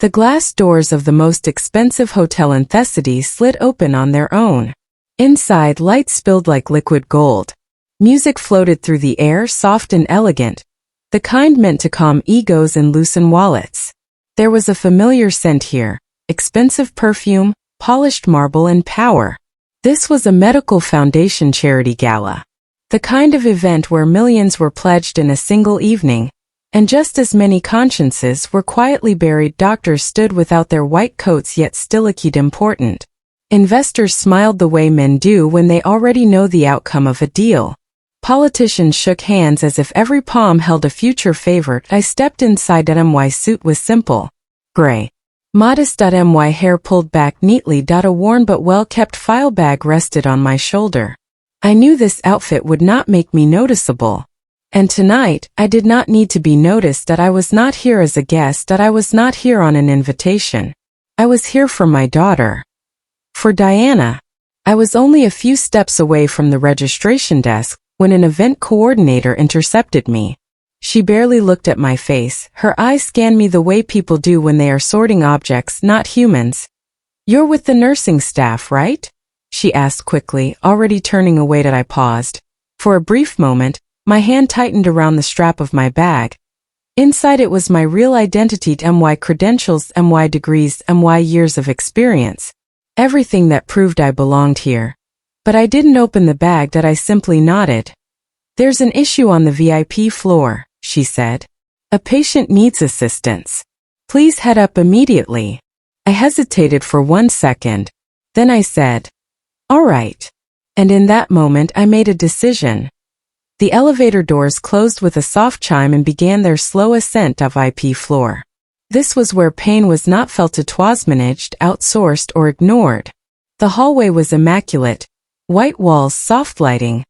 The glass doors of the most expensive hotel in the city slid open on their own. Inside, light spilled like liquid gold. Music floated through the air, soft and elegant, the kind meant to calm egos and loosen wallets. There was a familiar scent here, expensive perfume, polished marble and power. This was a medical foundation charity gala. The kind of event where millions were pledged in a single evening, and just as many consciences were quietly buried. Doctors stood without their white coats yet still looked important. Investors smiled the way men do when they already know the outcome of a deal. Politicians shook hands as if every palm held a future favorite. I stepped inside. My suit was simple, gray. Modest.My hair pulled back neatly. A worn but well-kept file bag rested on my shoulder. I knew this outfit would not make me noticeable. And tonight, I did not need to be noticed. That I was not here as a guest. That I was not here on an invitation. I was here for my daughter. For Diana. I was only a few steps away from the registration desk when an event coordinator intercepted me. She barely looked at my face. Her eyes scanned me the way people do when they are sorting objects, not humans. "You're with the nursing staff, right?" she asked quickly, already turning away. I paused. For a brief moment, my hand tightened around the strap of my bag. Inside it was my real identity, my credentials, my degrees, my years of experience. Everything that proved I belonged here. But I didn't open the bag. That I simply nodded. "There's an issue on the VIP floor," she said. "A patient needs assistance. Please head up immediately." I hesitated for 1 second. Then I said, "All right." And in that moment I made a decision. The elevator doors closed with a soft chime and began their slow ascent to VIP floor. This was where pain was not felt. It was managed, outsourced, or ignored. The hallway was immaculate. White walls, soft lighting.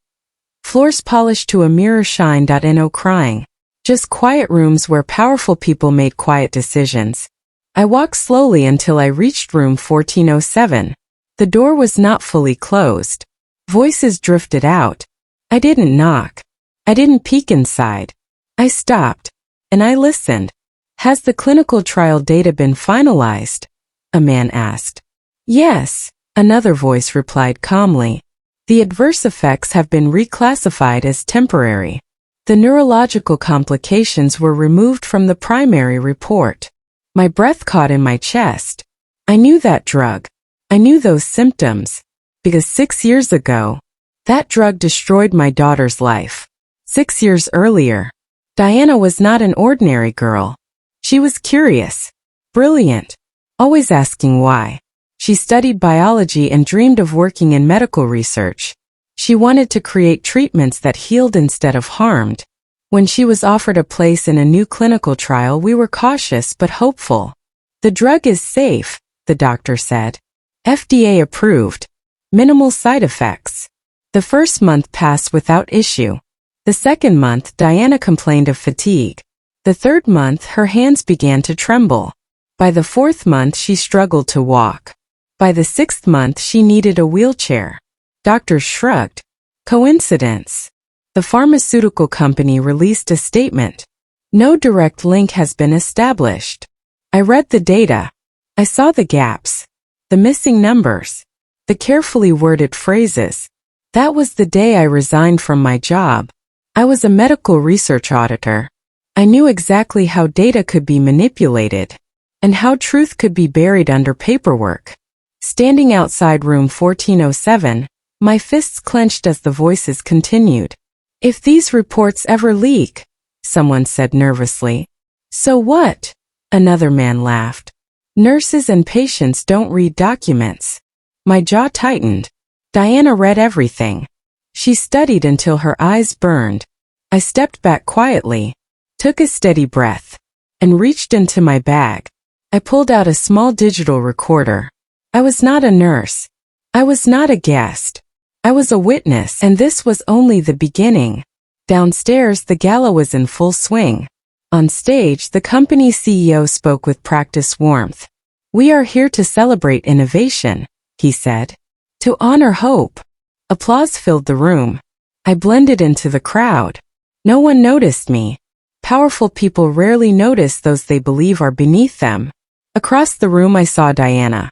Floors polished to a mirror shine. No crying. Just quiet rooms where powerful people made quiet decisions. I walked slowly until I reached room 1407. The door was not fully closed. Voices drifted out. I didn't knock. I didn't peek inside. I stopped. And I listened. "Has the clinical trial data been finalized?" a man asked. "Yes," another voice replied calmly. "The adverse effects have been reclassified as temporary. The neurological complications were removed from the primary report." My breath caught in my chest. I knew that drug. I knew those symptoms. Because 6 years ago, that drug destroyed my daughter's life. 6 years earlier, Diana was not an ordinary girl. She was curious, brilliant, always asking why. She studied biology and dreamed of working in medical research. She wanted to create treatments that healed instead of harmed. When she was offered a place in a new clinical trial, we were cautious but hopeful. "The drug is safe," the doctor said. "FDA approved. Minimal side effects." The first month passed without issue. The second month, Diana complained of fatigue. The third month, her hands began to tremble. By the fourth month, she struggled to walk. By the sixth month, she needed a wheelchair. Doctors shrugged. Coincidence? The pharmaceutical company released a statement. No direct link has been established. I read the data. I saw the gaps, the missing numbers, the carefully worded phrases. That was the day I resigned from my job. I was a medical research auditor. I knew exactly how data could be manipulated and how truth could be buried under paperwork. Standing outside room 1407, my fists clenched as the voices continued. "If these reports ever leak," someone said nervously. "So what?" another man laughed. "Nurses and patients don't read documents." My jaw tightened. Diana read everything. She studied until her eyes burned. I stepped back quietly, took a steady breath, and reached into my bag. I pulled out a small digital recorder. I was not a nurse. I was not a guest. I was a witness, and this was only the beginning. Downstairs, the gala was in full swing. On stage, the company's CEO spoke with practiced warmth. "We are here to celebrate innovation," he said. "To honor hope." Applause filled the room. I blended into the crowd. No one noticed me. Powerful people rarely notice those they believe are beneath them. Across the room I saw Diana.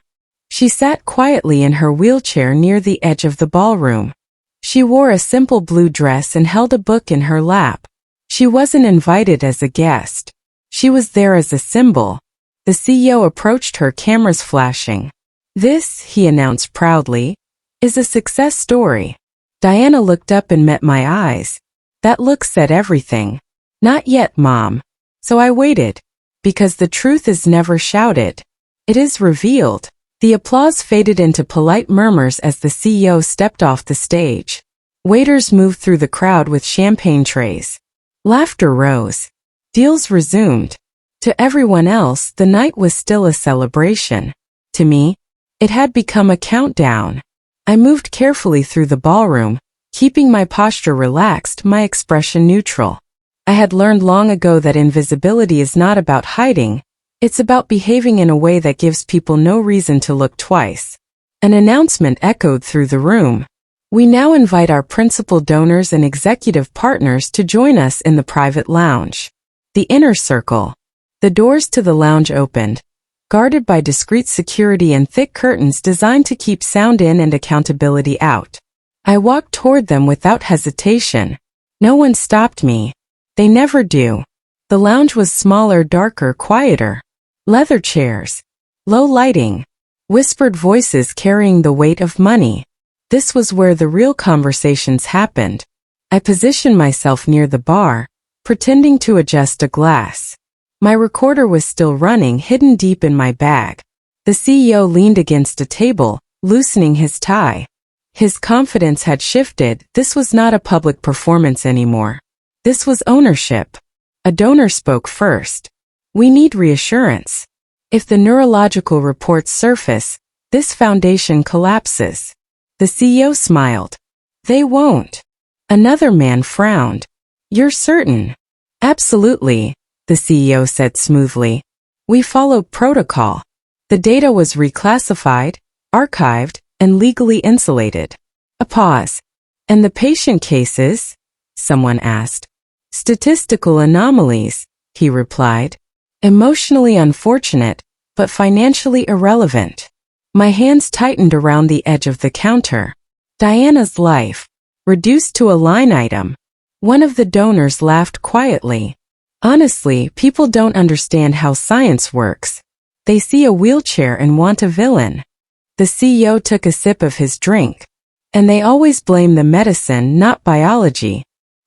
She sat quietly in her wheelchair near the edge of the ballroom. She wore a simple blue dress and held a book in her lap. She wasn't invited as a guest. She was there as a symbol. The CEO approached her, cameras flashing. "This," he announced proudly, "is a success story." Diana looked up and met my eyes. That look said everything. "Not yet, Mom." So I waited. Because the truth is never shouted. It is revealed. The applause faded into polite murmurs as the CEO stepped off the stage. Waiters moved through the crowd with champagne trays. Laughter rose. Deals resumed. To everyone else, the night was still a celebration. To me, it had become a countdown. I moved carefully through the ballroom, keeping my posture relaxed, my expression neutral. I had learned long ago that invisibility is not about hiding. It's about behaving in a way that gives people no reason to look twice. An announcement echoed through the room. "We now invite our principal donors and executive partners to join us in the private lounge." The inner circle. The doors to the lounge opened, guarded by discreet security and thick curtains designed to keep sound in and accountability out. I walked toward them without hesitation. No one stopped me. They never do. The lounge was smaller, darker, quieter. Leather chairs. Low lighting. Whispered voices carrying the weight of money. This was where the real conversations happened. I positioned myself near the bar, pretending to adjust a glass. My recorder was still running, hidden deep in my bag. The CEO leaned against a table, loosening his tie. His confidence had shifted. This was not a public performance anymore. This was ownership. A donor spoke first. "We need reassurance. If the neurological reports surface, this foundation collapses." The CEO smiled. "They won't." Another man frowned. "You're certain?" "Absolutely," the CEO said smoothly. "We followed protocol. The data was reclassified, archived, and legally insulated." A pause. "And the patient cases?" someone asked. "Statistical anomalies," he replied. "Emotionally unfortunate, but financially irrelevant." My hands tightened around the edge of the counter. Diana's life. Reduced to a line item. One of the donors laughed quietly. "Honestly, people don't understand how science works. They see a wheelchair and want a villain." The CEO took a sip of his drink. "And they always blame the medicine, not biology."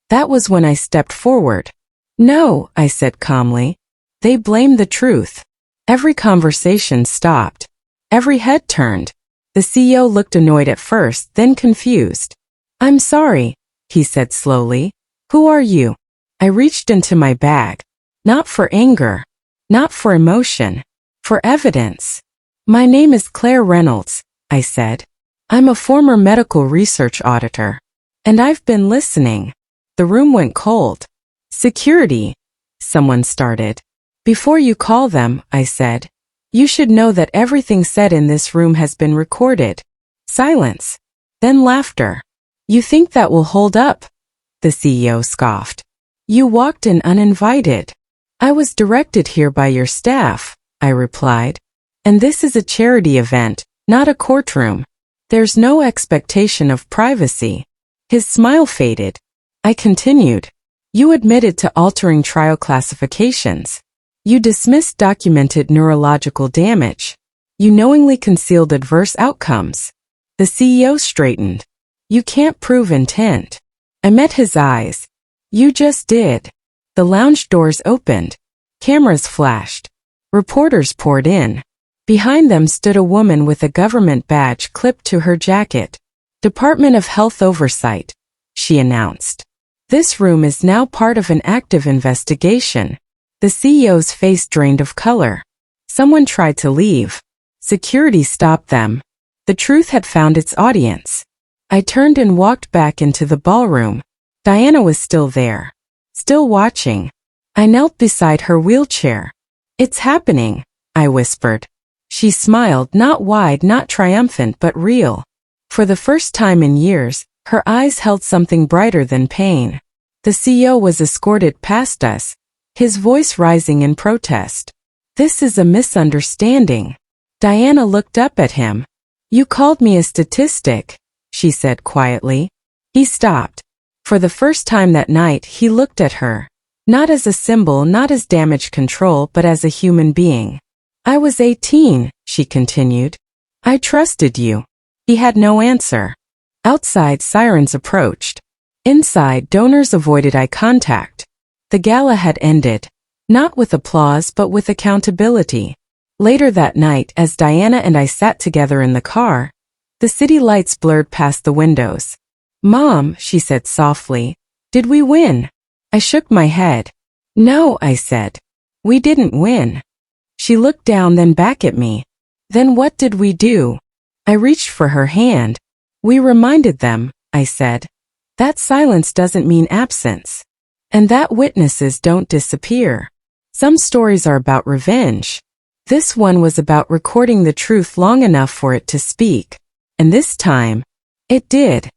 That was when I stepped forward. "No," I said calmly. "They blame the truth." Every conversation stopped. Every head turned. The CEO looked annoyed at first, then confused. "I'm sorry," he said slowly. "Who are you?" I reached into my bag. Not for anger. Not for emotion. For evidence. "My name is Claire Reynolds," I said. "I'm a former medical research auditor. And I've been listening." The room went cold. "Security," someone started. "Before you call them," I said, "you should know that everything said in this room has been recorded." Silence. Then laughter. "You think that will hold up?" The CEO scoffed. "You walked in uninvited." "I was directed here by your staff," I replied. "And this is a charity event, not a courtroom. There's no expectation of privacy." His smile faded. I continued. "You admitted to altering trial classifications. You dismissed documented neurological damage. You knowingly concealed adverse outcomes." The CEO straightened. "You can't prove intent." I met his eyes. "You just did." The lounge doors opened. Cameras flashed. Reporters poured in. Behind them stood a woman with a government badge clipped to her jacket. "Department of Health Oversight," she announced. "This room is now part of an active investigation." The CEO's face drained of color. Someone tried to leave. Security stopped them. The truth had found its audience. I turned and walked back into the ballroom. Diana was still there. Still watching. I knelt beside her wheelchair. "It's happening," I whispered. She smiled, not wide, not triumphant, but real. For the first time in years, her eyes held something brighter than pain. The CEO was escorted past us, his voice rising in protest. This is a misunderstanding. Diana looked up at him. You called me a statistic, she said quietly. He stopped. For the first time that night, he looked at her. Not as a symbol, not as damage control, but as a human being. I was 18, she continued. I trusted you. He had no answer. Outside, sirens approached. Inside, donors avoided eye contact. The gala had ended. Not with applause, but with accountability. Later that night, as Diana and I sat together in the car, the city lights blurred past the windows. Mom, she said softly, did we win? I shook my head. No, I said. We didn't win. She looked down, then back at me. Then what did we do? I reached for her hand. We reminded them, I said. That silence doesn't mean absence. And that witnesses don't disappear. Some stories are about revenge. This one was about recording the truth long enough for it to speak. And this time, it did.